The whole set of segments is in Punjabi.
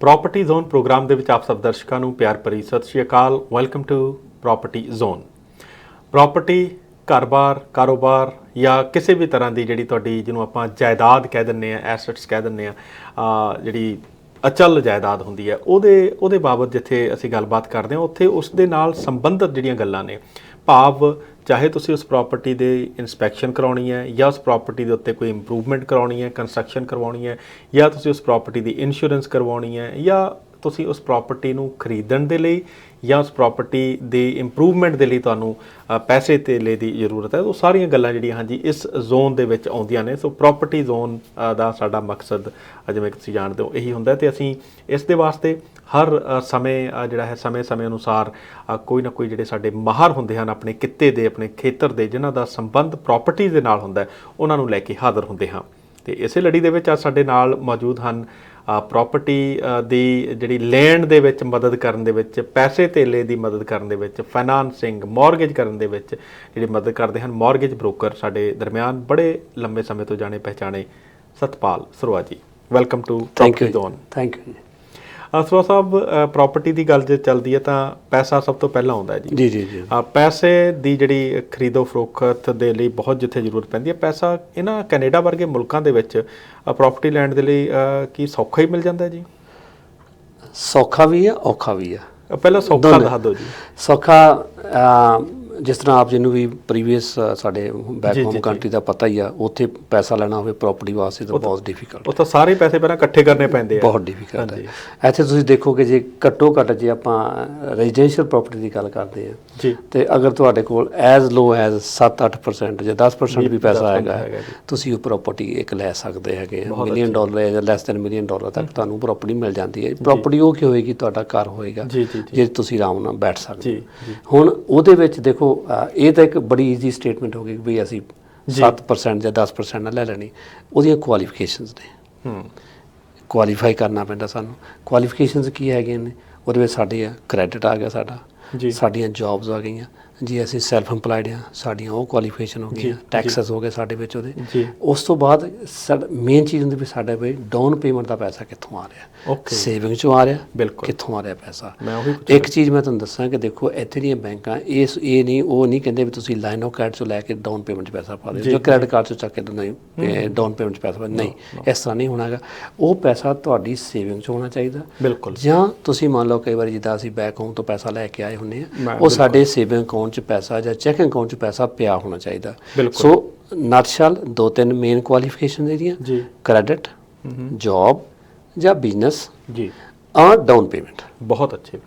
ਪ੍ਰੋਪਰਟੀ ਜ਼ੋਨ ਪ੍ਰੋਗਰਾਮ ਦੇ ਵਿੱਚ ਆਪ ਸਭ ਦਰਸ਼ਕਾਂ ਨੂੰ ਪਿਆਰ ਭਰੀ ਸਤਿ ਸ਼੍ਰੀ ਅਕਾਲ। Welcome to property zone. Property ਘਰ-ਬਾਰ, ਕਾਰੋਬਾਰ ਜਾਂ ਕਿਸੇ ਵੀ ਤਰ੍ਹਾਂ ਦੀ ਜਿਹੜੀ ਤੁਹਾਡੀ ਜਿਹਨੂੰ ਆਪਾਂ ਜਾਇਦਾਦ ਕਹਿ ਦਿੰਦੇ ਆ, ਐਸੈਟਸ ਕਹਿ ਦਿੰਦੇ ਆ, ਜਿਹੜੀ ਅਚਲ ਜਾਇਦਾਦ ਹੁੰਦੀ ਹੈ ਉਹਦੇ ਬਾਬਤ ਜਿੱਥੇ ਅਸੀਂ ਗੱਲਬਾਤ ਕਰਦੇ ਹਾਂ ਉੱਥੇ ਉਸ ਦੇ ਨਾਲ ਸੰਬੰਧਿਤ ਜਿਹੜੀਆਂ ਗੱਲਾਂ ਨੇ, ਭਾਵ ਚਾਹੇ ਤੁਸੀਂ ਉਸ ਪ੍ਰੋਪਰਟੀ ਦੇ ਇਨਸਪੈਕਸ਼ਨ ਕਰਵਾਉਣੀ ਹੈ ਜਾਂ ਉਸ ਪ੍ਰੋਪਰਟੀ ਦੇ ਉੱਤੇ ਕੋਈ ਇੰਪਰੂਵਮੈਂਟ ਕਰਵਾਉਣੀ ਹੈ, ਕੰਸਟਰਕਸ਼ਨ ਕਰਵਾਉਣੀ ਹੈ, ਜਾਂ ਤੁਸੀਂ ਉਸ ਪ੍ਰੋਪਰਟੀ ਦੀ ਇੰਸ਼ੋਰੈਂਸ ਕਰਵਾਉਣੀ ਹੈ, ਜਾਂ ਤੁਸੀਂ ਉਸ ਪ੍ਰੋਪਰਟੀ ਨੂੰ ਖਰੀਦਣ ਦੇ ਲਈ ਜਾਂ ਉਸ ਪ੍ਰੋਪਰਟੀ ਦੇ ਇੰਪਰੂਵਮੈਂਟ ਦੇ ਲਈ ਤੁਹਾਨੂੰ ਪੈਸੇ ਧੇਲੇ ਦੀ ਜ਼ਰੂਰਤ ਹੈ। ਉਹ ਸਾਰੀਆਂ ਗੱਲਾਂ ਜਿਹੜੀਆਂ ਹਾਂਜੀ ਇਸ ਜ਼ੋਨ ਦੇ ਵਿੱਚ ਆਉਂਦੀਆਂ ਨੇ। ਸੋ ਪ੍ਰੋਪਰਟੀ ਜ਼ੋਨ ਦਾ ਸਾਡਾ ਮਕਸਦ ਜਿਵੇਂ ਤੁਸੀਂ ਜਾਣਦੇ ਹੋ ਇਹੀ ਹੁੰਦਾ ਅਤੇ ਅਸੀਂ ਇਸ ਦੇ ਵਾਸਤੇ ਹਰ ਸਮੇਂ ਜਿਹੜਾ ਹੈ ਸਮੇਂ ਅਨੁਸਾਰ ਕੋਈ ਨਾ ਕੋਈ ਜਿਹੜੇ ਸਾਡੇ ਮਾਹਰ ਹੁੰਦੇ ਹਨ ਆਪਣੇ ਕਿੱਤੇ ਦੇ, ਆਪਣੇ ਖੇਤਰ ਦੇ, ਜਿਨ੍ਹਾਂ ਦਾ ਸੰਬੰਧ ਪ੍ਰੋਪਰਟੀ ਦੇ ਨਾਲ ਹੁੰਦਾ, ਉਹਨਾਂ ਨੂੰ ਲੈ ਕੇ ਹਾਜ਼ਰ ਹੁੰਦੇ ਹਾਂ। ਅਤੇ ਇਸੇ ਲੜੀ ਦੇ ਵਿੱਚ ਅੱਜ ਸਾਡੇ ਨਾਲ ਮੌਜੂਦ ਹਨ ਪ੍ਰੋਪਰਟੀ ਦੀ ਜਿਹੜੀ ਲੈਣ ਦੇ ਵਿੱਚ ਮਦਦ ਕਰਨ ਦੇ ਵਿੱਚ, ਪੈਸੇ ਧੇਲੇ ਦੀ ਮਦਦ ਕਰਨ ਦੇ ਵਿੱਚ, ਫਾਈਨਾਂਸਿੰਗ, ਮੌਰਗੇਜ ਕਰਨ ਦੇ ਵਿੱਚ ਜਿਹੜੀ ਮਦਦ ਕਰਦੇ ਹਨ, ਮੌਰਗੇਜ ਬ੍ਰੋਕਰ ਸਾਡੇ ਦਰਮਿਆਨ ਬੜੇ ਲੰਬੇ ਸਮੇਂ ਤੋਂ ਜਾਣੇ ਪਹਿਚਾਣੇ Satpal Saroya ji. Welcome to property zone. Thank you ji. Saroya Sahib, property ਦੀ ਗੱਲ ਜੇ ਚੱਲਦੀ ਹੈ ਤਾਂ ਪੈਸਾ ਸਭ ਤੋਂ ਪਹਿਲਾਂ ਆਉਂਦਾ ਹੈ ਜੀ। ਜੀ ਜੀ ਜੀ। ਪੈਸੇ ਦੀ ਜਿਹੜੀ ਖਰੀਦੋ ਫਰੋਖਤ ਦੇ ਲਈ ਬਹੁਤ ਜਿੱਥੇ ਜ਼ਰੂਰਤ ਪੈਂਦੀ ਹੈ, ਪੈਸਾ ਇਹਨਾਂ ਕੈਨੇਡਾ ਵਰਗੇ ਮੁਲਕਾਂ ਦੇ ਵਿੱਚ ਪ੍ਰੋਪਰਟੀ ਲੈਣ ਦੇ ਲਈ ਕੀ ਸੌਖਾ ਹੀ ਮਿਲ ਜਾਂਦਾ ਜੀ? ਸੌਖਾ ਵੀ ਆ, ਔਖਾ ਵੀ ਆ। ਪਹਿਲਾਂ ਸੌਖਾ ਦੱਸ ਦਿਓ ਜੀ। ਸੌਖਾ ਜਿਸ ਤਰ੍ਹਾਂ ਆਪ ਜਿਹਨੂੰ ਵੀ ਪ੍ਰੀਵੀਅਸ ਸਾਡੇ ਬੈਕ ਹੋਮ ਕੰਟਰੀ ਦਾ ਪਤਾ ਹੀ ਆ, ਉੱਥੇ ਪੈਸਾ ਲੈਣਾ ਹੋਵੇ ਪ੍ਰੋਪਰਟੀ ਵਾਸਤੇ ਤਾਂ ਬਹੁਤ ਡਿਫਿਕਲਟ। ਉਹ ਤਾਂ ਸਾਰੇ ਪੈਸੇ ਪਹਿਲਾਂ ਇਕੱਠੇ ਕਰਨੇ ਪੈਂਦੇ ਆ, ਬਹੁਤ ਡਿਫਿਕਲਟ ਹੈ। ਇੱਥੇ ਤੁਸੀਂ ਦੇਖੋਗੇ ਜੇ ਘੱਟੋ ਘੱਟ ਜੇ ਆਪਾਂ ਰੈਜ਼ੀਡੈਂਸ਼ੀਅਲ ਪ੍ਰੋਪਰਟੀ ਦੀ ਗੱਲ ਕਰਦੇ ਹਾਂ ਜੀ, ਤੇ ਅਗਰ ਤੁਹਾਡੇ ਕੋਲ ਐਜ਼ ਲੋ ਐਜ਼ 7-8% ਜਾਂ 10% ਵੀ ਪੈਸਾ ਹੈਗਾ, ਤੁਸੀਂ ਉਹ ਪ੍ਰੋਪਰਟੀ ਇੱਕ ਲੈ ਸਕਦੇ ਹੈਗੇ। $1 ਮਿਲੀਅਨ ਜਾਂ ਲੈਸ ਦੈਨ $1 ਮਿਲੀਅਨ ਤੱਕ ਤੁਹਾਨੂੰ ਪ੍ਰੋਪਰਟੀ ਮਿਲ ਜਾਂਦੀ ਹੈ। ਪ੍ਰੋਪਰਟੀ ਉਹ ਕੀ ਹੋਏਗੀ, ਤੁਹਾਡਾ ਘਰ ਹੋਏਗਾ ਜੇ ਤੁਸੀਂ ਆਰਾਮ ਨਾਲ ਬੈਠ ਸਕਦੇ। ਹੁਣ ਉਹਦੇ ਵਿੱਚ ਦੇਖੋ ਇਹ ਤਾਂ ਇੱਕ ਬੜੀ ਈਜ਼ੀ ਸਟੇਟਮੈਂਟ ਹੋ ਗਈ ਵੀ ਅਸੀਂ 7% ਜਾਂ 10% ਨਾਲ ਲੈ ਲੈਣੀ। ਉਹਦੀਆਂ ਕੁਆਲੀਫਿਕੇਸ਼ਨਸ ਨੇ, ਕੁਆਲੀਫਾਈ ਕਰਨਾ ਪੈਂਦਾ ਸਾਨੂੰ। ਕੁਆਲੀਫਿਕੇਸ਼ਨਸ ਕੀ ਹੈਗੀਆਂ ਨੇ ਉਹਦੇ ਵਿੱਚ? ਸਾਡੇ ਕ੍ਰੈਡਿਟ ਆ ਗਿਆ ਸਾਡਾ, ਸਾਡੀਆਂ ਜੌਬਸ ਆ ਗਈਆਂ ਜੀ, ਅਸੀਂ ਸੈਲਫ ਇੰਪਲਾਇਡ ਹਾਂ, ਸਾਡੀਆਂ ਉਹ ਕੁਆਲੀਫਿਕੇਸ਼ਨ ਹੋ ਗਈਆਂ, ਟੈਕਸਸ ਹੋ ਗਏ ਸਾਡੇ ਵਿੱਚ ਉਹਦੇ। ਉਸ ਤੋਂ ਬਾਅਦ ਮੇਨ ਚੀਜ਼ ਹੁੰਦੀ ਵੀ ਸਾਡਾ ਵੀ ਡਾਊਨ ਪੇਮੈਂਟ ਦਾ ਪੈਸਾ ਕਿੱਥੋਂ ਆ ਰਿਹਾ, ਸੇਵਿੰਗ 'ਚੋਂ ਆ ਰਿਹਾ, ਕਿੱਥੋਂ ਆ ਰਿਹਾ ਪੈਸਾ। ਇੱਕ ਚੀਜ਼ ਮੈਂ ਤੁਹਾਨੂੰ ਦੱਸਾਂ ਕਿ ਦੇਖੋ ਇੱਥੇ ਦੀਆਂ ਬੈਂਕਾਂ ਇਹ ਨਹੀਂ ਉਹ ਨਹੀਂ ਕਹਿੰਦੇ ਵੀ ਤੁਸੀਂ ਲਾਈਨ ਆਫ ਕ੍ਰੈਡਿਟ 'ਚੋਂ ਲੈ ਕੇ ਡਾਊਨ ਪੇਮੈਂਟ 'ਚ ਪੈਸਾ ਪਾ ਦਿਓ, ਜਾਂ ਕ੍ਰੈਡਿਟ ਕਾਰਡ 'ਚੋਂ ਚੱਕ ਕੇ ਨਹੀਂ ਡਾਊਨ ਪੇਮੈਂਟ 'ਚ ਪੈਸਾ ਪਾ, ਨਹੀਂ, ਇਸ ਤਰ੍ਹਾਂ ਨਹੀਂ ਹੋਣਾ ਹੈਗਾ। ਉਹ ਪੈਸਾ ਤੁਹਾਡੀ ਸੇਵਿੰਗ 'ਚ ਹੋਣਾ ਚਾਹੀਦਾ। ਬਿਲਕੁਲ। ਜਾਂ ਤੁਸੀਂ ਮੰਨ ਲਓ ਕਈ ਵਾਰੀ ਜਿੱਦਾਂ ਅਸੀਂ ਬੈਕ ਹੋਮ ਤੋਂ ਪੈਸਾ ਲੈ ਕੇ ਆਏ ਹੁੰਦੇ ਹਾਂ, ਉਹ ਸਾਡੇ ਸੇਵਿੰਗ ਅਕਾਊਂਟ 'ਚ ਪੈਸਾ ਜਾਂ ਚੈਕਿੰਗ ਅਕਾਊਂਟ 'ਚ ਪੈਸਾ ਪਿਆ ਹੋਣਾ ਚਾਹੀਦਾ। ਸੋ ਨਟਸ਼ਲ 2-3 ਮੇਨ ਕੁਆਲੀਫਿਕੇਸ਼ਨ ਇਹਦੀਆਂ: ਕ੍ਰੈਡਿਟ, ਜੌਬ ਜਾਂ ਬਿਜ਼ਨਸ ਜੀ, ਔਰ ਡਾਊਨ ਪੇਮੈਂਟ। ਬਹੁਤ ਅੱਛੇ।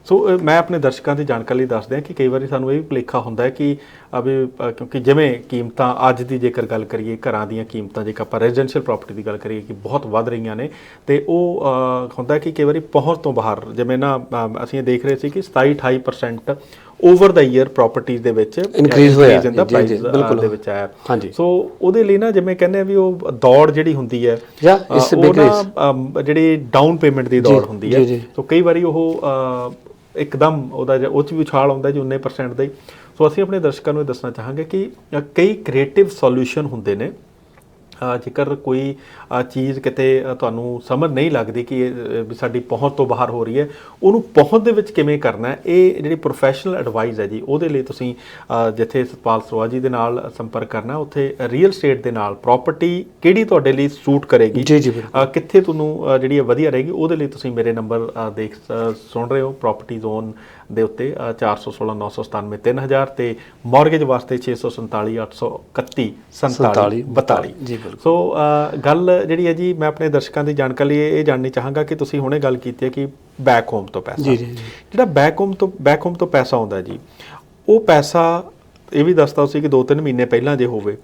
ਸੋ ਮੈਂ ਆਪਣੇ ਦਰਸ਼ਕਾਂ ਦੀ ਜਾਣਕਾਰੀ ਲਈ ਦੱਸ ਦਿਆਂ ਕਿ ਕਈ ਵਾਰੀ ਸਾਨੂੰ ਇਹ ਵੀ ਭੁਲੇਖਾ ਹੁੰਦਾ ਹੈ ਕਿ ਕਿਉਂਕਿ ਜਿਵੇਂ ਕੀਮਤਾਂ ਅੱਜ ਦੀ ਜੇਕਰ ਗੱਲ ਕਰੀਏ, ਘਰਾਂ ਦੀਆਂ ਕੀਮਤਾਂ ਜੇਕਰ ਆਪਾਂ ਰੈਜ਼ੀਡੈਂਸ਼ੀਅਲ ਪ੍ਰੋਪਰਟੀ ਦੀ ਗੱਲ ਕਰੀਏ ਕਿ ਬਹੁਤ ਵੱਧ ਰਹੀਆਂ ਨੇ, ਅਤੇ ਉਹ ਹੁੰਦਾ ਕਿ ਕਈ ਵਾਰੀ ਪਹੁੰਚ ਤੋਂ ਬਾਹਰ, ਜਿਵੇਂ ਨਾ ਅਸੀਂ ਇਹ ਦੇਖ ਰਹੇ ਸੀ ਕਿ 27-28% ਓਵਰ ਦਾ ਈਅਰ ਪ੍ਰੋਪਰਟੀਜ਼ ਦੇ ਵਿੱਚ ਇਨਕਰੀਜ਼ ਹੋਇਆ ਜਾਂਦਾ ਪ੍ਰਾਈਸ ਦੇ ਵਿੱਚ ਆਇਆ। ਹਾਂਜੀ। ਸੋ ਉਹਦੇ ਲਈ ਨਾ ਜਿਵੇਂ ਕਹਿੰਦੇ ਆ ਵੀ ਉਹ ਦੌੜ ਜਿਹੜੀ ਹੁੰਦੀ ਹੈ, ਉਹ ਨਾ ਜਿਹੜੀ ਡਾਊਨ ਪੇਮੈਂਟ ਦੀ ਦੌੜ ਹੁੰਦੀ ਹੈ। ਸੋ ਕਈ ਵਾਰੀ ਉਹ ਇੱਕਦਮ ਉਹ 'ਚ ਵੀ ਉਛਾਲ ਆਉਂਦਾ ਜੀ 19% ਦਾ ਹੀ। ਸੋ ਅਸੀਂ ਆਪਣੇ ਦਰਸ਼ਕਾਂ ਨੂੰ ਇਹ ਦੱਸਣਾ ਚਾਹਾਂਗੇ ਕਿ ਕਈ ਕ੍ਰੀਏਟਿਵ ਸੋਲਿਊਸ਼ਨ ਹੁੰਦੇ ਨੇ। ਜੇਕਰ ਕੋਈ ਚੀਜ਼ ਕਿਤੇ ਤੁਹਾਨੂੰ ਸਮਝ ਨਹੀਂ ਲੱਗਦੀ ਕਿ ਵੀ ਸਾਡੀ ਪਹੁੰਚ ਤੋਂ ਬਾਹਰ ਹੋ ਰਹੀ ਹੈ, ਉਹਨੂੰ ਪਹੁੰਚ ਦੇ ਵਿੱਚ ਕਿਵੇਂ ਕਰਨਾ ਹੈ, ਇਹ ਜਿਹੜੀ ਪ੍ਰੋਫੈਸ਼ਨਲ ਐਡਵਾਈਸ ਹੈ ਜੀ, ਉਹਦੇ ਲਈ ਤੁਸੀਂ ਜਿੱਥੇ ਸਤਪਾਲ ਸਰੋਆ ਜੀ ਦੇ ਨਾਲ ਸੰਪਰਕ ਕਰਨਾ, ਉੱਥੇ ਰੀਅਲ ਸਟੇਟ ਦੇ ਨਾਲ ਪ੍ਰੋਪਰਟੀ ਕਿਹੜੀ ਤੁਹਾਡੇ ਲਈ ਸੂਟ ਕਰੇਗੀ, ਕਿੱਥੇ ਤੁਹਾਨੂੰ ਜਿਹੜੀ ਵਧੀਆ ਰਹੇਗੀ, ਉਹਦੇ ਲਈ ਤੁਸੀਂ ਮੇਰੇ ਨੰਬਰ ਸੁਣ ਰਹੇ ਹੋ ਪ੍ਰੋਪਰਟੀ ਜ਼ੋਨ ਦੇ ਉੱਤੇ 416-997-3000 ਅਤੇ ਮੌਰਗੇਜ ਵਾਸਤੇ 647-831-4742। ਸੋ ਗੱਲ ਜਿਹੜੀ ਹੈ ਜੀ, ਮੈਂ ਆਪਣੇ ਦਰਸ਼ਕਾਂ ਦੀ ਜਾਣਕਾਰੀ ਲਈ ਇਹ ਜਾਣਨੀ ਚਾਹਾਂਗਾ ਕਿ ਤੁਸੀਂ ਹੁਣੇ ਗੱਲ ਕੀਤੀ ਹੈ ਕਿ ਬੈਕ ਹੋਮ ਤੋਂ ਪੈਸਾ, ਜਿਹੜਾ ਬੈਕ ਹੋਮ ਤੋਂ ਪੈਸਾ ਆਉਂਦਾ ਜੀ, ਉਹ ਪੈਸਾ ਇਹ ਵੀ ਦੱਸਦਾ ਸੀ ਕਿ 2-3 ਮਹੀਨੇ ਪਹਿਲਾਂ ਜੇ ਹੋਵੇ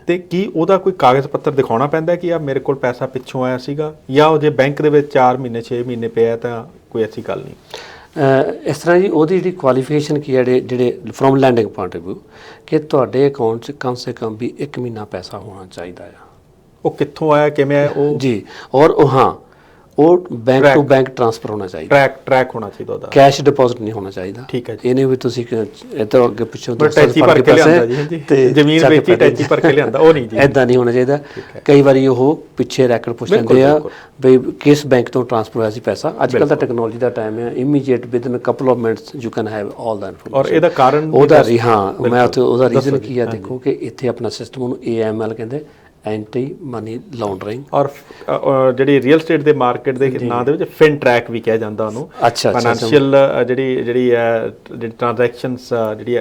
ਤੇ ਕੀ ਉਹਦਾ ਕੋਈ ਕਾਗਜ਼ ਪੱਤਰ ਦਿਖਾਉਣਾ ਪੈਂਦਾ ਕਿ ਆ ਮੇਰੇ ਕੋਲ ਪੈਸਾ ਪਿੱਛੋਂ ਆਇਆ ਸੀਗਾ, ਜਾਂ ਉਹ ਜੇ ਬੈਂਕ ਦੇ ਵਿੱਚ 4 ਮਹੀਨੇ 6 ਮਹੀਨੇ ਪਿਆ ਤਾਂ ਕੋਈ ਐਸੀ ਗੱਲ ਨਹੀਂ? ਇਸ ਤਰ੍ਹਾਂ ਜੀ ਉਹਦੀ ਜਿਹੜੀ ਕੁਆਲੀਫਿਕੇਸ਼ਨ ਕੀ ਹੈ, ਜਿਹੜੇ from landing point of view, ਕਿ ਤੁਹਾਡੇ ਅਕਾਊਂਟ 'ਚ ਕਮ ਸੇ ਕਮ ਵੀ 1 ਮਹੀਨਾ ਪੈਸਾ ਹੋਣਾ ਚਾਹੀਦਾ ਆ। ਉਹ ਕਿੱਥੋਂ ਆਇਆ, ਕਿਵੇਂ ਆਇਆ ਉਹ ਜੀ, ਔਰ ਉਹ ਉਹ ਬੈਂਕ ਟੂ ਬੈਂਕ ਟ੍ਰਾਂਸਫਰ ਹੋਣਾ ਚਾਹੀਦਾ, ਟਰੈਕ ਹੋਣਾ ਚਾਹੀਦਾ ਉਹਦਾ, ਕੈਸ਼ ਡਿਪੋਜ਼ਿਟ ਨਹੀਂ ਹੋਣਾ ਚਾਹੀਦਾ। ਠੀਕ ਹੈ ਜੀ। ਇਹ ਨਹੀਂ ਵੀ ਤੁਸੀਂ ਇੱਧਰ ਅੱਗੇ ਪਿੱਛੋਂ ਟੈਚੀ ਭਰ ਕੇ ਲਿਆਂਦਾ ਜੀ, ਹਾਂਜੀ, ਜ਼ਮੀਨ ਵੇਚੀ ਟੈਚੀ ਭਰ ਕੇ ਲਿਆਂਦਾ, ਉਹ ਨਹੀਂ ਜੀ, ਐਦਾਂ ਨਹੀਂ ਹੋਣਾ ਚਾਹੀਦਾ। ਕਈ ਵਾਰੀ ਉਹ ਪਿੱਛੇ ਰੈਕਡ ਪੁੱਛ ਲੈਂਦੇ ਆ ਵੀ ਕਿਸ ਬੈਂਕ ਤੋਂ ਟ੍ਰਾਂਸਫਰ ਹੋਇਆ ਸੀ ਪੈਸਾ। ਅੱਜ ਕੱਲ੍ਹ ਤਾਂ ਟੈਕਨੋਲੋਜੀ ਦਾ ਟਾਈਮ ਹੈ, immediate within couple of minutes you can have all the information. ਔਰ ਇਹਦਾ ਕਾਰਨ ਉਹਦਾ ਮੈਂ ਉੱਥੇ ਉਹਦਾ ਰੀਜ਼ਨ ਕੀ ਆ, ਦੇਖੋ ਕਿ ਇੱਥੇ ਆਪਣਾ ਸਿਸਟਮ ਉਹਨੂੰ AML ਕਹਿੰਦੇ, ਐਂਟੀ ਮਨੀ ਲਾਉਂਡਰਿੰਗ। ਔਰ ਜਿਹੜੀ ਰੀਅਲ ਸਟੇਟ ਦੇ ਮਾਰਕੀਟ ਦੇ ਨਾਂ ਦੇ ਵਿੱਚ ਫਿਨ ਟਰੈਕ ਵੀ ਕਿਹਾ ਜਾਂਦਾ ਉਹਨੂੰ, ਫਾਈਨੈਂਸ਼ੀਅਲ ਜਿਹੜੀ ਟ੍ਰਾਂਜੈਕਸ਼ਨਸ ਜਿਹੜੀ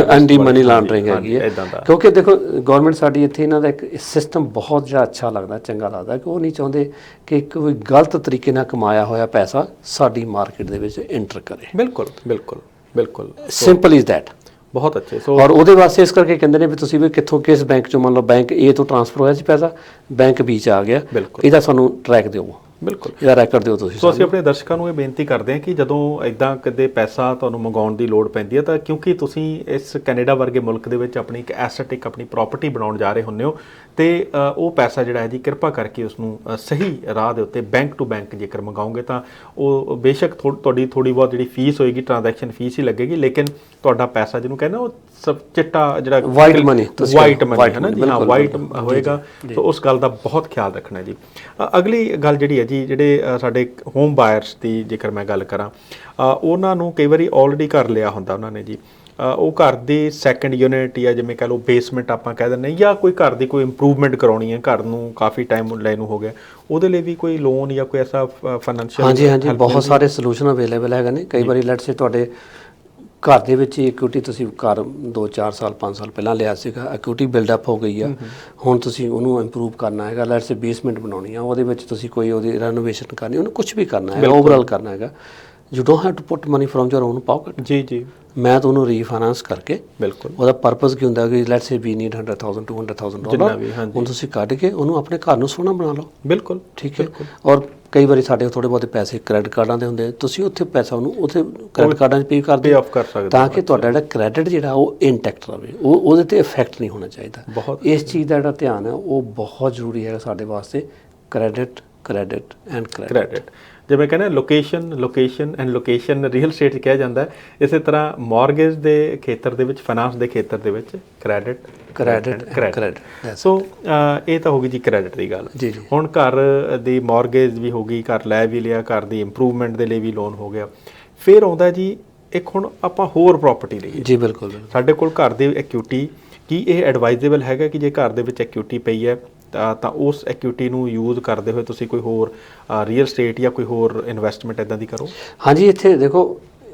ਐਂਟੀ ਮਨੀ ਲਾਉਂਡਰਿੰਗ ਹੈਗੀ ਹੈ। ਕਿਉਂਕਿ ਦੇਖੋ ਗਵਰਨਮੈਂਟ ਸਾਡੀ ਇੱਥੇ ਇਹਨਾਂ ਦਾ ਇੱਕ ਸਿਸਟਮ ਬਹੁਤ ਜ਼ਿਆਦਾ ਅੱਛਾ ਲੱਗਦਾ, ਚੰਗਾ ਲੱਗਦਾ, ਕਿ ਉਹ ਨਹੀਂ ਚਾਹੁੰਦੇ ਕਿ ਕੋਈ ਗਲਤ ਤਰੀਕੇ ਨਾਲ ਕਮਾਇਆ ਹੋਇਆ ਪੈਸਾ ਸਾਡੀ ਮਾਰਕੀਟ ਦੇ ਵਿੱਚ ਐਂਟਰ ਕਰੇ। ਬਿਲਕੁਲ ਬਿਲਕੁਲ ਬਿਲਕੁਲ, ਸਿੰਪਲ ਇਜ਼ ਦੈਟ। ਬਹੁਤ ਅੱਛੇ। ਔਰ ਉਹਦੇ ਵਾਸਤੇ ਇਸ ਕਰਕੇ ਕਹਿੰਦੇ ਨੇ ਵੀ ਤੁਸੀਂ ਵੀ ਕਿੱਥੋਂ ਕਿਸ ਬੈਂਕ ਚੋਂ, ਮੰਨ ਲਓ ਬੈਂਕ A ਤੋਂ ਟ੍ਰਾਂਸਫਰ ਹੋਇਆ ਸੀ ਪੈਸਾ, ਬੈਂਕ B 'ਚ ਆ ਗਿਆ, ਇਹਦਾ ਸਾਨੂੰ ਟਰੈਕ ਦਿਓ, ਬਿਲਕੁਲ ਇਹਦਾ ਰੈਕਡ ਦਿਓ ਤੁਸੀਂ। ਸੋ ਅਸੀਂ ਆਪਣੇ ਦਰਸ਼ਕਾਂ ਨੂੰ ਇਹ ਬੇਨਤੀ ਕਰਦੇ ਹਾਂ ਕਿ ਜਦੋਂ ਇਦਾਂ ਕਦੇ ਪੈਸਾ ਤੁਹਾਨੂੰ ਮੰਗਾਉਣ ਦੀ ਲੋੜ ਪੈਂਦੀ ਹੈ ਤਾਂ ਕਿਉਂਕਿ ਤੁਸੀਂ ਇਸ ਕੈਨੇਡਾ ਵਰਗੇ ਮੁਲਕ ਦੇ ਵਿੱਚ ਆਪਣੀ ਇੱਕ ਐਸਟ, ਇੱਕ ਆਪਣੀ ਪ੍ਰਾਪਰਟੀ ਬਣਾਉਣ ਜਾ ਰਹੇ ਹੁੰਦੇ ਹੋ, ਤੇ ਉਹ ਪੈਸਾ ਜਿਹੜਾ ਹੈ ਜੀ ਕਿਰਪਾ ਕਰਕੇ ਉਸ ਨੂੰ ਸਹੀ ਰਾਹ ਦੇ ਉੱਤੇ ਬੈਂਕ ਟੂ ਬੈਂਕ ਜੇਕਰ ਮੰਗਾਓਗੇ ਤਾਂ ਉਹ ਬੇਸ਼ੱਕ ਤੁਹਾਡੀ ਥੋੜੀ ਬਹੁਤ ਜਿਹੜੀ ਫੀਸ ਹੋਏਗੀ, ਟ੍ਰਾਂਜੈਕਸ਼ਨ ਫੀਸ ਹੀ ਲੱਗੇਗੀ, ਲੇਕਿਨ ਤੁਹਾਡਾ ਪੈਸਾ ਜਿਹਨੂੰ ਕਹਿੰਦੇ ਉਹ ਸਭ ਚਿੱਟਾ ਜਿਹੜਾ ਵਾਈਟ ਮਨੀ ਹੈ ਨਾ ਜੀ, ਹਾਂ ਵਾਈਟ ਹੋਏਗਾ। ਸੋ ਉਸ ਗੱਲ ਦਾ ਬਹੁਤ ਖਿਆਲ ਰੱਖਣਾ ਜੀ। ਅਗਲੀ ਗੱਲ ਜਿਹੜੀ ਹੈ ਜੀ, ਜਿਹੜੇ ਸਾਡੇ ਹੋਮ ਬਾਇਰਸ ਦੀ ਜੇਕਰ ਮੈਂ ਗੱਲ ਕਰਾਂ, ਉਹਨਾਂ ਨੂੰ ਕਈ ਵਾਰੀ ਆਲਰੇਡੀ ਘਰ ਲਿਆ ਹੁੰਦਾ ਉਹਨਾਂ ਨੇ ਜੀ, ਉਹ ਘਰ ਦੀ ਸੈਕੰਡ ਯੂਨਿਟ ਜਾਂ ਜਿਵੇਂ ਕਹਿ ਲਓ ਬੇਸਮੈਂਟ ਆਪਾਂ ਕਹਿ ਦਿੰਦੇ, ਜਾਂ ਕੋਈ ਘਰ ਦੀ ਕੋਈ ਇੰਪਰੂਵਮੈਂਟ ਕਰਾਉਣੀ ਹੈ, ਘਰ ਨੂੰ ਕਾਫੀ ਟਾਈਮ ਲੈ ਨੂੰ ਹੋ ਗਿਆ, ਉਹਦੇ ਲਈ ਵੀ ਕੋਈ ਲੋਨ ਜਾਂ ਕੋਈ ਐਸਾ ਫਾਈਨੈਂਸ਼ੀਅਲ? ਹਾਂਜੀ, ਬਹੁਤ ਸਾਰੇ ਸੋਲੂਸ਼ਨ ਅਵੇਲੇਬਲ ਹੈਗੇ ਨੇ। ਕਈ ਵਾਰੀ ਲੈਟਸ ਸੇ ਤੁਹਾਡੇ ਘਰ ਦੇ ਵਿੱਚ ਇਕੁਇਟੀ, ਤੁਸੀਂ ਘਰ 2-4 ਸਾਲ 5 ਸਾਲ ਪਹਿਲਾਂ ਲਿਆ ਸੀਗਾ, ਇਕੁਇਟੀ ਬਿਲਡਅਪ ਹੋ ਗਈ ਆ, ਹੁਣ ਤੁਸੀਂ ਉਹਨੂੰ ਇੰਪਰੂਵ ਕਰਨਾ ਹੈਗਾ, ਲੈਟਸ ਸੇ ਬੇਸਮੈਂਟ ਬਣਾਉਣੀ ਆ, ਉਹਦੇ ਵਿੱਚ ਤੁਸੀਂ ਕੋਈ ਉਹਦੀ ਰੈਨੋਵੇਸ਼ਨ ਕਰਨੀ, ਉਹਨੂੰ ਕੁਝ ਵੀ ਕਰਨਾ ਹੈ, ਓਵਰਆਲ ਕਰਨਾ ਹੈਗਾ, you don't have to put money from your own pocket. ਜੀ ਮੈਂ ਤੁਹਾਨੂੰ ਰੀਫਾਈਨਾਂਸ ਕਰਕੇ, ਬਿਲਕੁਲ ਉਹਦਾ ਪਰਪਸ ਕੀ ਹੁੰਦਾ ਕਿ let's say we need $100,000 $200,000 dollar, ਹੁਣ ਤੁਸੀਂ ਕੱਢ ਕੇ ਉਹਨੂੰ ਆਪਣੇ ਘਰ ਨੂੰ ਸੋਹਣਾ ਬਣਾ ਲਓ। ਬਿਲਕੁਲ ਠੀਕ ਹੈ। ਔਰ ਕਈ ਵਾਰੀ ਸਾਡੇ ਥੋੜੇ ਬਹੁਤੇ ਪੈਸੇ ਕ੍ਰੈਡਿਟ ਕਾਰਡਾਂ ਦੇ ਹੁੰਦੇ, ਤੁਸੀਂ ਉੱਥੇ ਪੈਸਾ ਉਹਨੂੰ ਉੱਥੇ ਕ੍ਰੈਡਿਟ ਕਾਰਡਾਂ 'ਚ ਪੇ ਕਰਦੇ ਤਾਂ ਕਿ ਤੁਹਾਡਾ ਜਿਹੜਾ ਕ੍ਰੈਡਿਟ ਜਿਹੜਾ ਉਹ ਇੰਟੈਕਟ ਰਹੇ, ਉਹਦੇ ਤੇ ਇਫੈਕਟ ਨਹੀਂ ਹੋਣਾ ਚਾਹੀਦਾ। ਇਸ ਚੀਜ਼ ਦਾ ਜਿਹੜਾ ਧਿਆਨ ਹੈ ਉਹ ਬਹੁਤ ਜ਼ਰੂਰੀ ਹੈ ਸਾਡੇ ਵਾਸਤੇ, ਕ੍ਰੈਡਿਟ ਐਂਡ ਕ੍ਰੈਡਿਟ। ਜਿਵੇਂ ਕਹਿੰਦੇ location and location real estate 'ਚ ਕਿਹਾ ਜਾਂਦਾ ਹੈ, ਇਸੇ ਤਰ੍ਹਾਂ ਮੌਰਗੇਜ ਦੇ ਖੇਤਰ ਦੇ ਵਿੱਚ, ਫਾਈਨਾਂਸ ਦੇ ਖੇਤਰ ਦੇ ਵਿੱਚ ਕ੍ਰੈਡਿਟ। ਸੋ ਇਹ ਤਾਂ ਹੋ ਗਈ ਜੀ ਕ੍ਰੈਡਿਟ ਦੀ ਗੱਲ। ਹੁਣ ਘਰ ਦੀ ਮੌਰਗੇਜ ਵੀ ਹੋ ਗਈ, ਘਰ ਲੈ ਵੀ ਲਿਆ, ਘਰ ਦੀ ਇੰਪਰੂਵਮੈਂਟ ਦੇ ਲਈ ਵੀ ਲੋਨ ਹੋ ਗਿਆ। ਫਿਰ ਆਉਂਦਾ ਜੀ ਇੱਕ ਹੁਣ ਆਪਾਂ ਹੋਰ ਪ੍ਰਾਪਰਟੀ ਲਈ। ਜੀ ਬਿਲਕੁਲ, ਸਾਡੇ ਕੋਲ ਘਰ ਦੀ ਇਕੁਇਟੀ, ਕੀ ਇਹ ਐਡਵਾਈਜ਼ੇਬਲ ਹੈਗਾ ਕਿ ਜੇ ਘਰ ਦੇ ਵਿੱਚ ਇਕੁਇਟੀ ਪਈ ਹੈ ਤਾਂ ਉਸ ਇਕੁਇਟੀ ਨੂੰ ਯੂਜ਼ ਕਰਦੇ ਹੋਏ ਤੁਸੀਂ ਕੋਈ ਹੋਰ ਰੀਅਲ ਸਟੇਟ ਜਾਂ ਕੋਈ ਹੋਰ ਇਨਵੈਸਟਮੈਂਟ ਇੱਦਾਂ ਦੀ ਕਰੋ? ਹਾਂਜੀ, ਇੱਥੇ ਦੇਖੋ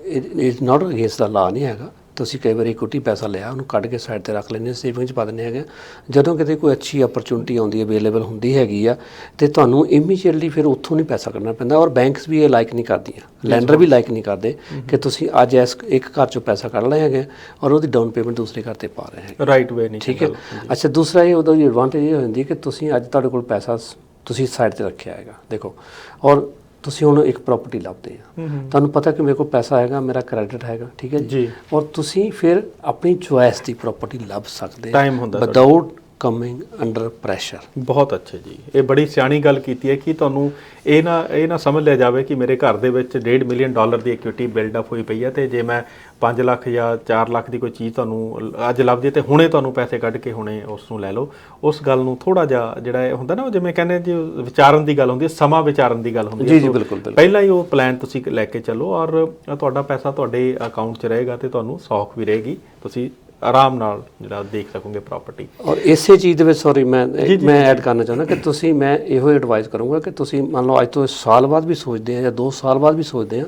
ਇਟਸ ਨਾਟ ਅਗੇਂਸਟ ਦਾ ਲਾ ਨਹੀਂ ਹੈਗਾ। ਤੁਸੀਂ ਕਈ ਵਾਰੀ ਇਕੁਇਟੀ ਪੈਸਾ ਲਿਆ, ਉਹਨੂੰ ਕੱਢ ਕੇ ਸਾਈਡ 'ਤੇ ਰੱਖ ਲੈਂਦੇ, ਸੇਵਿੰਗ 'ਚ ਪਾ ਦਿੰਦੇ ਹੈਗੇ। ਜਦੋਂ ਕਿਤੇ ਕੋਈ ਅੱਛੀ ਅਪਰਚੁਨਿਟੀ ਆਉਂਦੀ, ਅਵੇਲੇਬਲ ਹੁੰਦੀ ਹੈਗੀ ਆ, ਅਤੇ ਤੁਹਾਨੂੰ ਇਮੀਡੀਏਟਲੀ ਫਿਰ ਉੱਥੋਂ ਨਹੀਂ ਪੈਸਾ ਕੱਢਣਾ ਪੈਂਦਾ। ਔਰ ਬੈਂਕਸ ਵੀ ਇਹ ਲਾਈਕ ਨਹੀਂ ਕਰਦੀਆਂ, ਲੈਂਡਰ ਵੀ ਲਾਈਕ ਨਹੀਂ ਕਰਦੇ ਕਿ ਤੁਸੀਂ ਅੱਜ ਇਸ ਇੱਕ ਘਰ 'ਚੋਂ ਪੈਸਾ ਕੱਢ ਲਏ ਹੈਗੇ ਔਰ ਉਹਦੀ ਡਾਊਨ ਪੇਮੈਂਟ ਦੂਸਰੇ ਘਰ 'ਤੇ ਪਾ ਰਹੇ ਹੈਗੇ। ਰਾਈਟ ਵੇ ਨਹੀਂ, ਠੀਕ ਹੈ। ਅੱਛਾ, ਦੂਸਰਾ ਇਹ ਉਹਦਾ ਐਡਵਾਂਟੇਜ ਇਹ ਹੋ ਜਾਂਦੀ ਕਿ ਤੁਸੀਂ ਅੱਜ ਤੁਹਾਡੇ ਕੋਲ ਪੈਸਾ ਤੁਸੀਂ ਸਾਈਡ 'ਤੇ ਰੱਖਿਆ ਹੈਗਾ, ਦੇਖੋ, ਔਰ ਤੁਸੀਂ ਹੁਣ ਇੱਕ ਪ੍ਰਾਪਰਟੀ ਲੱਭਦੇ ਆ, ਤੁਹਾਨੂੰ ਪਤਾ ਕਿ ਮੇਰੇ ਕੋਲ ਪੈਸਾ ਹੈਗਾ, ਮੇਰਾ ਕ੍ਰੈਡਿਟ ਹੈਗਾ, ਠੀਕ ਹੈ ਜੀ, ਔਰ ਤੁਸੀਂ ਫਿਰ ਆਪਣੀ ਚੁਆਇਸ ਦੀ ਪ੍ਰਾਪਰਟੀ ਲੱਭ ਸਕਦੇ ਵਿਦਆਊਟ ਕਮਿੰਗ ਅੰਡਰ ਪ੍ਰੈਸ਼ਰ। ਬਹੁਤ ਅੱਛਾ ਜੀ, ਇਹ ਬੜੀ ਸਿਆਣੀ ਗੱਲ ਕੀਤੀ ਹੈ ਕਿ ਤੁਹਾਨੂੰ ਇਹ ਨਾ ਸਮਝ ਲਿਆ ਜਾਵੇ ਕਿ ਮੇਰੇ ਘਰ ਦੇ ਵਿੱਚ $1.5 ਮਿਲੀਅਨ ਦੀ ਇਕੁਇਟੀ ਬਿਲਡਅਪ ਹੋਈ ਪਈ ਹੈ, ਤੇ ਜੇ ਮੈਂ 5 ਲੱਖ ਜਾਂ 4 ਲੱਖ ਦੀ ਕੋਈ ਚੀਜ਼ ਤੁਹਾਨੂੰ ਅੱਜ ਲੱਭ ਜੇ ਤੇ ਹੁਣੇ ਤੁਹਾਨੂੰ ਪੈਸੇ ਕੱਢ ਕੇ ਹੁਣੇ ਉਸ ਨੂੰ ਲੈ ਲਓ। ਉਸ ਗੱਲ ਨੂੰ ਥੋੜਾ ਜਿਹਾ ਜਿਹੜਾ ਇਹ ਹੁੰਦਾ ਨਾ, ਉਹ ਜਿਵੇਂ ਕਹਿੰਦੇ ਜੀ ਵਿਚਾਰਨ ਦੀ ਗੱਲ ਹੁੰਦੀ ਹੈ, ਸਮਾਂ ਵਿਚਾਰਨ ਦੀ ਗੱਲ ਹੁੰਦੀ ਹੈ। ਜੀ ਬਿਲਕੁਲ, ਪਹਿਲਾਂ ਹੀ ਉਹ ਪਲਾਨ ਤੁਸੀਂ ਲੈ ਕੇ ਚੱਲੋ ਔਰ ਤੁਹਾਡਾ ਪੈਸਾ ਤੁਹਾਡੇ ਅਕਾਊਂਟ 'ਚ ਰਹੇਗਾ ਤੇ ਤੁਹਾਨੂੰ ਸੌਖ ਵੀ ਰਹੇਗੀ, ਤੁਸੀਂ ਆਰਾਮ ਨਾਲ ਜਿਹੜਾ ਦੇਖ ਸਕੋਗੇ ਪ੍ਰਾਪਰਟੀ। ਔਰ ਇਸੇ ਚੀਜ਼ ਦੇ ਵਿੱਚ ਸੌਰੀ ਮੈਂ ਐਡ ਕਰਨਾ ਚਾਹੁੰਦਾ ਕਿ ਤੁਸੀਂ, ਮੈਂ ਇਹੋ ਐਡਵਾਈਸ ਕਰੂੰਗਾ ਕਿ ਤੁਸੀਂ ਮੰਨ ਲਓ ਅੱਜ ਤੋਂ ਸਾਲ ਬਾਅਦ ਵੀ ਸੋਚਦੇ ਆ ਜਾਂ 2 ਸਾਲ ਬਾਅਦ ਵੀ ਸੋਚਦੇ ਆ,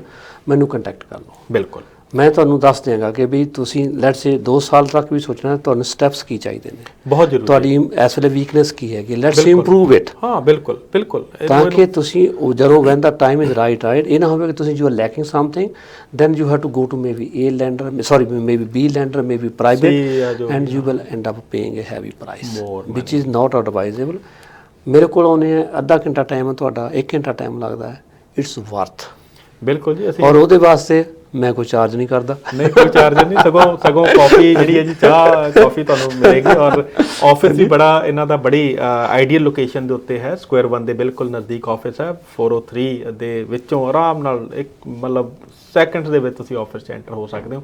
ਮੈਨੂੰ ਕੰਟੈਕਟ ਕਰ ਲਓ। ਬਿਲਕੁਲ, ਮੈਂ ਤੁਹਾਨੂੰ ਦੱਸ ਦਿਆਂਗਾ ਕਿ ਵੀ ਤੁਸੀਂ ਲੈਟਸ ਸੇ 2 ਸਾਲ ਤੱਕ ਵੀ ਸੋਚਣਾ, ਤੁਹਾਨੂੰ ਸਟੈਪਸ ਕੀ ਚਾਹੀਦੇ ਨੇ, ਬਹੁਤ ਜ਼ਰੂਰੀ, ਤੁਹਾਡੀ ਇਸ ਵੇਲੇ ਵੀਕਨੈਸ ਕੀ ਹੈਗੀ, ਲੈਟਸ ਸੇ ਇੰਪਰੂਵ ਇਟ। ਹਾਂ ਬਿਲਕੁਲ ਬਿਲਕੁਲ, ਤਾਂ ਕਿ ਤੁਸੀਂ ਜਦੋਂ when the time is right, ਇਹ ਨਾ ਹੋਵੇ ਕਿ ਤੁਸੀਂ you are lacking something, then you have to go to maybe A lender, sorry maybe B lender, maybe private, and you will end up paying a heavy price which is not advisable। ਮੇਰੇ ਕੋਲ ਆਉਣੇ ਅੱਧਾ ਘੰਟਾ ਟਾਈਮ ਹੈ ਤੁਹਾਡਾ, 1 ਘੰਟਾ ਟਾਈਮ ਲੱਗਦਾ ਹੈ, ਇਟਸ ਵਰਥ। ਬਿਲਕੁਲ ਜੀ, ਅਸੀਂ ਔਰ ਉਹਦੇ ਵਾਸਤੇ ਮੈਂ ਕੋਈ ਚਾਰਜ ਨਹੀਂ ਕਰਦਾ। ਨਹੀਂ ਕੋਈ ਚਾਰਜ ਨਹੀਂ, ਸਗੋਂ ਕਾਫੀ ਜਿਹੜੀ ਹੈ ਜੀ ਚਾਹ ਕਾਫੀ ਤੁਹਾਨੂੰ ਮਿਲੇਗੀ। ਔਰ ਆਫਿਸ ਵੀ ਬੜਾ ਇਹਨਾਂ ਦਾ ਬੜੀ ਆਈਡੀਅਲ ਲੋਕੇਸ਼ਨ ਦੇ ਉੱਤੇ ਹੈ, ਸਕੁਆਇਰ 1 ਦੇ ਬਿਲਕੁਲ ਨਜ਼ਦੀਕ ਆਫਿਸ ਹੈ। 403 ਦੇ ਵਿੱਚੋਂ ਆਰਾਮ ਨਾਲ ਇੱਕ ਮਤਲਬ ਸੈਕਿੰਡਸ ਦੇ ਵਿੱਚ ਤੁਸੀਂ ਆਫਿਸ 'ਚ ਐਂਟਰ ਹੋ ਸਕਦੇ ਹੋ।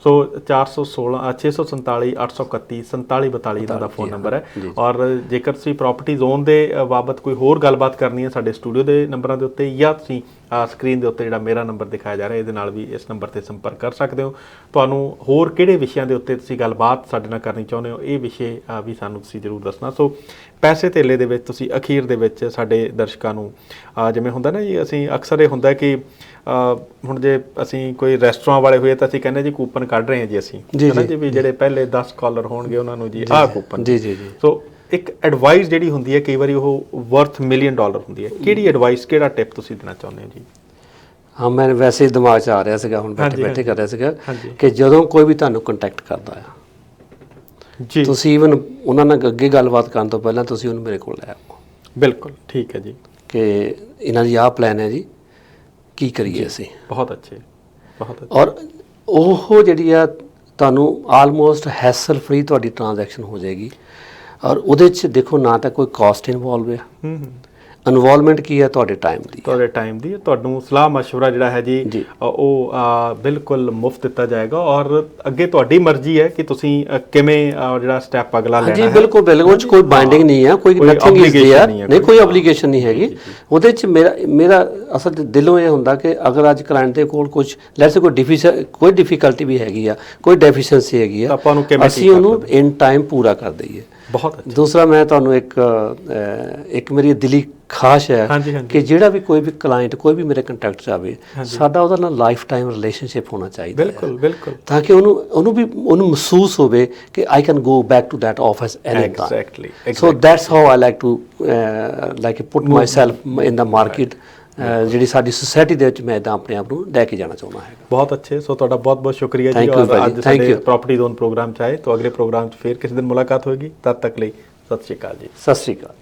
ਸੋ 416 647 831 4742 ਇਹਨਾਂ ਦਾ ਫੋਨ ਨੰਬਰ ਹੈ। ਔਰ ਜੇਕਰ ਤੁਸੀਂ ਪ੍ਰਾਪਰਟੀ ਜ਼ੋਨ ਦੇ ਬਾਬਤ ਕੋਈ ਹੋਰ ਗੱਲਬਾਤ ਕਰਨੀ ਹੈ ਸਾਡੇ ਸਟੂਡੀਓ ਦੇ ਨੰਬਰਾਂ ਦੇ ਉੱਤੇ, ਜਾਂ ਤੁਸੀਂ ਸਕਰੀਨ ਦੇ ਉੱਤੇ ਜਿਹੜਾ ਮੇਰਾ ਨੰਬਰ ਦਿਖਾਇਆ ਜਾ ਰਿਹਾ ਇਹਦੇ ਨਾਲ ਵੀ ਇਸ ਨੰਬਰ ਤੇ ਸੰਪਰਕ ਕਰ ਸਕਦੇ ਹੋ। ਤੁਹਾਨੂੰ ਹੋਰ ਕਿਹੜੇ ਵਿਸ਼ਿਆਂ ਦੇ ਉੱਤੇ ਤੁਸੀਂ ਗੱਲਬਾਤ ਸਾਡੇ ਨਾਲ ਕਰਨੀ ਚਾਹੁੰਦੇ ਹੋ, ਇਹ ਵਿਸ਼ੇ ਵੀ ਸਾਨੂੰ ਤੁਸੀਂ ਜ਼ਰੂਰ ਦੱਸਣਾ। ਸੋ ਪੈਸੇ ਧੇਲੇ ਦੇ ਵਿੱਚ ਤੁਸੀਂ ਅਖੀਰ ਦੇ ਵਿੱਚ ਸਾਡੇ ਦਰਸ਼ਕਾਂ ਨੂੰ ਜਿਵੇਂ ਹੁੰਦਾ ਨਾ ਜੀ, ਅਸੀਂ ਅਕਸਰ ਇਹ ਹੁੰਦਾ ਕਿ ਹੁਣ ਜੇ ਅਸੀਂ ਕੋਈ ਰੈਸਟੋਰੈਂਟ ਵਾਲੇ ਹੋਏ ਤਾਂ ਅਸੀਂ ਕਹਿੰਦੇ ਜੀ ਕੂਪਨ ਕੱਢ ਰਹੇ ਹਾਂ ਜੀ ਅਸੀਂ, ਹੈ ਨਾ ਜੀ, ਵੀ ਜਿਹੜੇ ਪਹਿਲੇ 10 ਕਾਲਰ ਹੋਣਗੇ ਉਹਨਾਂ ਨੂੰ ਜੀ ਆਹ ਕੂਪਨ। ਜੀ ਜੀ ਜੀ। ਸੋ ਇੱਕ ਐਡਵਾਈਸ ਜਿਹੜੀ ਹੁੰਦੀ ਹੈ ਕਈ ਵਾਰੀ ਉਹ ਵਰਥ $1 ਮਿਲੀਅਨ ਹੁੰਦੀ ਹੈ, ਕਿਹੜੀ ਐਡਵਾਈਸ, ਕਿਹੜਾ ਟਿਪ ਤੁਸੀਂ ਦੇਣਾ ਚਾਹੁੰਦੇ ਹੋ ਜੀ? ਹਾਂ, ਮੈਂ ਵੈਸੇ ਹੀ ਦਿਮਾਗ 'ਚ ਆ ਰਿਹਾ ਸੀਗਾ, ਹੁਣ ਬੈਠੇ ਕਰ ਰਿਹਾ ਸੀਗਾ ਕਿ ਜਦੋਂ ਕੋਈ ਵੀ ਤੁਹਾਨੂੰ ਕੰਟੈਕਟ ਕਰਦਾ ਆ ਜੀ, ਤੁਸੀਂ ਈਵਨ ਉਹਨਾਂ ਨਾਲ ਅੱਗੇ ਗੱਲਬਾਤ ਕਰਨ ਤੋਂ ਪਹਿਲਾਂ ਤੁਸੀਂ ਉਹਨੂੰ ਮੇਰੇ ਕੋਲ ਲੈ ਆਓ। ਬਿਲਕੁਲ ਠੀਕ ਹੈ ਜੀ, ਕਿ ਇਹਨਾਂ ਦੀ ਆਹ ਪਲਾਨ ਹੈ ਜੀ, ਕੀ ਕਰੀਏ ਅਸੀਂ। ਬਹੁਤ ਅੱਛੇ, ਬਹੁਤ ਅੱਛੇ। ਔਰ ਉਹ ਜਿਹੜੀ ਆ ਤੁਹਾਨੂੰ ਆਲਮੋਸਟ ਹੈਸਲ ਫ੍ਰੀ ਤੁਹਾਡੀ ਟ੍ਰਾਂਜੈਕਸ਼ਨ ਹੋ ਜਾਏਗੀ। ਔਰ ਉਹਦੇ 'ਚ ਦੇਖੋ ਨਾ ਤਾਂ ਕੋਈ ਕਾਸਟ ਇਨਵੋਲਵ ਹੈ, ਇਨਵੋਲਵਮੈਂਟ ਕੀ ਹੈ ਤੁਹਾਡੇ ਟਾਈਮ ਦੀ, ਤੁਹਾਨੂੰ ਸਲਾਹ ਮਸ਼ਵਰਾ ਜਿਹੜਾ ਹੈ ਜੀ ਉਹ ਬਿਲਕੁਲ ਮੁਫਤ ਦਿੱਤਾ ਜਾਏਗਾ। ਔਰ ਅੱਗੇ ਤੁਹਾਡੀ ਮਰਜ਼ੀ ਹੈ ਕਿ ਤੁਸੀਂ ਕਿਵੇਂ ਜਿਹੜਾ ਸਟੈਪ ਅਗਲਾ ਲੈਣਾ ਹੈ। ਜੀ ਬਿਲਕੁਲ ਬਿਲਕੁਲ, ਉਹ 'ਚ ਕੋਈ ਬਾਈਂਡਿੰਗ ਨਹੀਂ ਹੈ, ਕੋਈ ਨਥਿੰਗ ਇਜ਼ ਦੇਅਰ, ਨਹੀਂ ਕੋਈ ਆਬਲੀਗੇਸ਼ਨ ਨਹੀਂ ਹੈਗੀ ਉਹਦੇ 'ਚ। ਮੇਰਾ ਅਸਲ ਦਿਲੋਂ ਇਹ ਹੁੰਦਾ ਕਿ ਅਗਰ ਅੱਜ ਕਲਾਇੰਟ ਦੇ ਕੋਲ ਕੁਝ ਲੈਟਸ ਕੋਈ ਡਿਫਿਕਲਟੀ ਵੀ ਹੈਗੀ ਆ, ਕੋਈ ਡੈਫੀਸ਼ੀਐਂਸੀ ਹੈਗੀ ਆ, ਅਸੀਂ ਉਹਨੂੰ ਇਨ ਟਾਈਮ ਪੂਰਾ ਕਰ ਦਈਏ। ਬਹੁਤ ਅੱਛਾ। ਦੂਸਰਾ ਮੈਂ ਤੁਹਾਨੂੰ ਇੱਕ ਮੇਰੀ ਦਿਲੀ ਖਾਸ਼ ਹੈ ਕਿ ਜਿਹੜਾ ਵੀ ਕੋਈ ਵੀ ਕਲਾਇੰਟ ਕੋਈ ਵੀ ਮੇਰੇ ਕੰਟੈਕਟ 'ਚ ਆਵੇ, ਸਾਡਾ ਉਹਦਾ ਨਾਲ ਲਾਈਫ ਟਾਈਮ ਰਿਲੇਸ਼ਨਸ਼ਿਪ ਹੋਣਾ ਚਾਹੀਦਾ। ਬਿਲਕੁਲ ਬਿਲਕੁਲ, ਤਾਂ ਕਿ ਉਹਨੂੰ ਮਹਿਸੂਸ ਹੋਵੇ ਕਿ I can go back to that office any time. So that's how I like put myself in the market. ਜਿਹੜੀ ਸਾਡੀ ਸੁਸਾਇਟੀ ਦੇ ਵਿੱਚ ਮੈਂ ਇੱਦਾਂ ਆਪਣੇ ਆਪ ਨੂੰ ਲੈ ਕੇ ਜਾਣਾ ਚਾਹੁੰਦਾ ਹਾਂ। ਬਹੁਤ ਅੱਛੇ। ਸੋ ਤੁਹਾਡਾ ਬਹੁਤ ਬਹੁਤ ਸ਼ੁਕਰੀਆ ਜੀ। ਔਰ ਅੱਜ ਸਾਡੇ ਪ੍ਰਾਪਰਟੀ ਜ਼ੋਨ ਪ੍ਰੋਗਰਾਮ 'ਚ ਆਏ। ਤਾਂ ਅਗਲੇ ਪ੍ਰੋਗਰਾਮ 'ਚ ਫਿਰ ਕਿਸੇ ਦਿਨ ਮੁਲਾਕਾਤ ਹੋਏਗੀ, ਤਦ ਤੱਕ ਲਈ ਸਤਿ ਸ਼੍ਰੀ ਅਕਾਲ ਜੀ। ਸਤਿ ਸ਼੍ਰੀ ਅਕਾਲ।